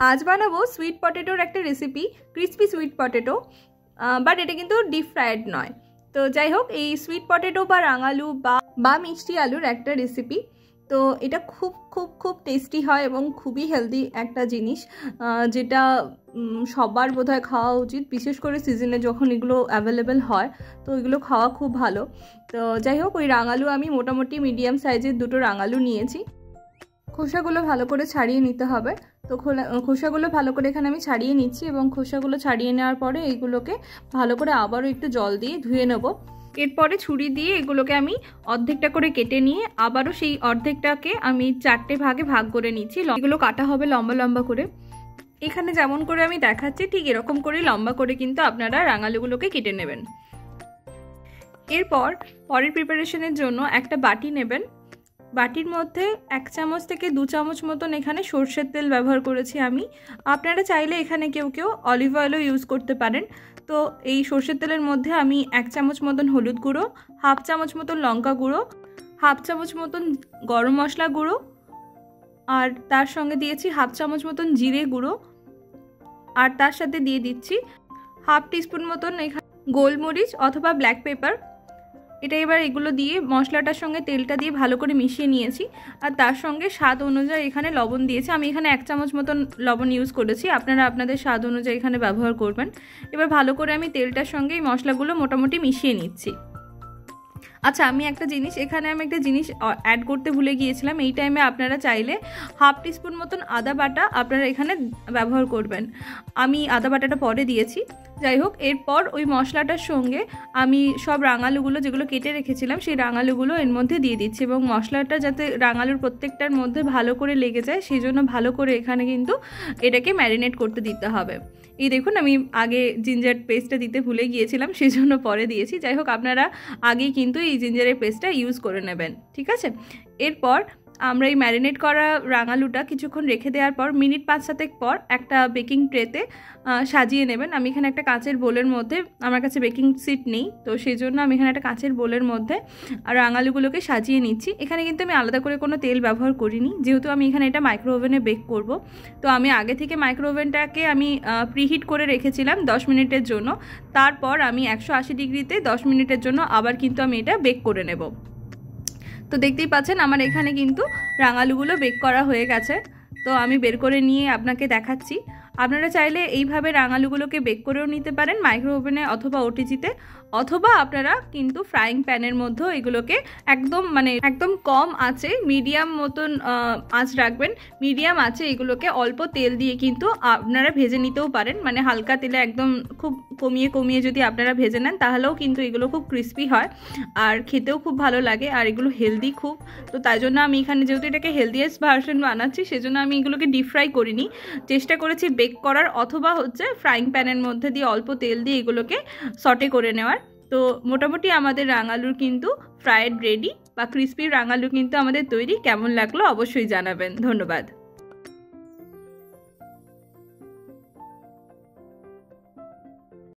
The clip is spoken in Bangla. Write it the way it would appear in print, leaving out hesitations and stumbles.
আজ বানাবো সুইট পটেটোর একটা recipe, crispy sweet potato, but এটা কিন্তু ডিপ ফ্রাইড নয়। তো যাই হোক, এই সুইট পটেটো বা রাঙালু বা মিষ্টি আলুর একটা রেসিপি। তো এটা খুব খুব খুব টেস্টি হয় এবং খুবই হেলদি একটা জিনিস, যেটা সবার বোধহয় খাওয়া উচিত, বিশেষ করে সিজনে যখন এগুলো অ্যাভেলেবেল হয়। তো এগুলো খাওয়া খুব ভালো। তো যাই হোক, ওই রাঙালু আমি মোটামুটি মিডিয়াম সাইজের দুটো রাঙালু নিয়েছি। খোসাগুলো ভালো করে ছাড়িয়ে নিতে হবে। তো খোসাগুলো ভালো করে এখানে আমি ছাড়িয়ে নিচ্ছি এবং খোসাগুলো ছাড়িয়ে নেওয়ার পরে এইগুলোকে ভালো করে আবারও একটু জল দিয়ে ধুয়ে নেব। এরপরে ছুরি দিয়ে এগুলোকে আমি অর্ধেকটা করে কেটে নিয়ে আবারও সেই অর্ধেকটাকে আমি 4টে ভাগে ভাগ করে নিচ্ছি। এগুলো কাটা হবে লম্বা লম্বা করে। এখানে যেমন করে আমি দেখাচ্ছি ঠিক এরকম করে লম্বা করে কিন্তু আপনারা রাঙালুগুলোকে কেটে নেবেন। এরপর পরের প্রিপারেশনের জন্য একটা বাটি নেবেন। বাটির মধ্যে 1 চামচ থেকে 2 চামচ মতন এখানে সরষের তেল ব্যবহার করেছি আমি। আপনারা চাইলে এখানে কেউ অলিভ অয়েলও ইউজ করতে পারেন। তো এই সরষের তেলের মধ্যে আমি 1 চামচ মতন হলুদ গুঁড়ো, 1/2 চামচ মতন লঙ্কা গুঁড়ো, 1/2 চামচ মতন গরম মশলা গুঁড়ো, আর তার সঙ্গে দিয়েছি 1/2 চামচ মতন জিরে গুঁড়ো, আর তার সাথে দিয়ে দিচ্ছি 1/2 টিস্পুন মতন এখানে গোলমরিচ অথবা ব্ল্যাক পেপার। এটা এবার এগুলো দিয়ে মশলাটার সঙ্গে তেলটা দিয়ে ভালো করে মিশিয়ে নিয়েছি। আর তার সঙ্গে স্বাদ অনুযায়ী এখানে লবণ দিয়েছি। আমি এখানে 1 চামচ মতন লবণ ইউজ করেছি, আপনারা আপনাদের স্বাদ অনুযায়ী এখানে ব্যবহার করবেন। এবার ভালো করে আমি তেলটার সঙ্গে এই মশলাগুলো মোটামুটি মিশিয়ে নিচ্ছি। আচ্ছা, আমি একটা জিনিস অ্যাড করতে ভুলে গিয়েছিলাম। এই টাইমে আপনারা চাইলে 1/2 টিস্পুন মতন আদা বাটা আপনারা এখানে ব্যবহার করবেন। আমি আদা বাটাটা পরে দিয়েছি। যাই হোক, এরপর ওই মশলাটার সঙ্গে আমি সব রাঙালুগুলো যেগুলো কেটে রেখেছিলাম সেই রাঙালুগুলো এর মধ্যে দিয়ে দিচ্ছি এবং মশলাটা যাতে রাঙালুর প্রত্যেকটার মধ্যে ভালো করে লেগে যায় সেই জন্য ভালো করে এখানে কিন্তু এটাকে ম্যারিনেট করতে দিতে হবে। এই দেখুন, আমি আগে জিঞ্জার পেস্টটা দিতে ভুলে গিয়েছিলাম, সেই জন্য পরে দিয়েছি। যাই হোক, আপনারা আগেই কিন্তু এই জিঞ্জারের পেস্টটা ইউজ করে নেবেন, ঠিক আছে? এরপর আমরা এই ম্যারিনেট করা রাঙালুটা কিছুক্ষণ রেখে দেওয়ার পর মিনিট 5-7 পর একটা বেকিং ট্রেতে সাজিয়ে নেবেন। আমি এখানে একটা কাঁচের বোলের মধ্যে, আমার কাছে বেকিং শিট নেই, তো সেই জন্য আমি এখানে একটা কাঁচের বোলের মধ্যে রাঙালুগুলোকে সাজিয়ে নিচ্ছি। এখানে কিন্তু আমি আলাদা করে কোনো তেল ব্যবহার করিনি, যেহেতু আমি এখানে এটা মাইক্রো ওভেনে বেক করব। তো আমি আগে থেকে মাইক্রো ওভেনটাকে আমি প্রিহিট করে রেখেছিলাম 10 মিনিটের জন্য। তারপর আমি 180 ডিগ্রিতে 10 মিনিটের জন্য আবার কিন্তু আমি এটা বেক করে নেব। তো দেখতেই পাচ্ছেন আমার এখানে কিন্তু রাঙালুগুলো বেক করা হয়ে গেছে। তো আমি বের করে নিয়ে আপনাকে দেখাচ্ছি। আপনারা চাইলে এইভাবে রাঙালুগুলোকে বেক করেও নিতে পারেন মাইক্রো ওভেনে অথবা ওটিজিতে, অথবা আপনারা কিন্তু ফ্রাইং প্যানের মধ্যেও এগুলোকে একদম কম আঁচে মিডিয়াম মতন আঁচ রাখবেন। মিডিয়াম আঁচে এগুলোকে অল্প তেল দিয়ে কিন্তু আপনারা ভেজে নিতেও পারেন, মানে হালকা তেলে একদম খুব কমিয়ে যদি আপনারা ভেজে নেন তাহলেও কিন্তু এগুলো খুব ক্রিস্পি হয় আর খেতেও খুব ভালো লাগে, আর এগুলো হেলদি খুব। তো তাই জন্য আমি এখানে যেহেতু এটাকে হেলদিয়েস্ট ভার্সন বানাচ্ছি সেজন্য আমি এগুলোকে ডিপ ফ্রাই করিনি, চেষ্টা করেছি বেক করার অথবা ফ্রাইং প্যানের মধ্যে দিয়ে অল্প তেল দিয়ে এগুলোকে সটে করে নেওয়ার। তো মোটামুটি আমাদের রাঙালুর কিন্তু ফ্রাইড রেডি বা ক্রিস্পি রাঙালু কিন্তু আমাদের তৈরি। কেমন লাগলো অবশ্যই জানাবেন। ধন্যবাদ।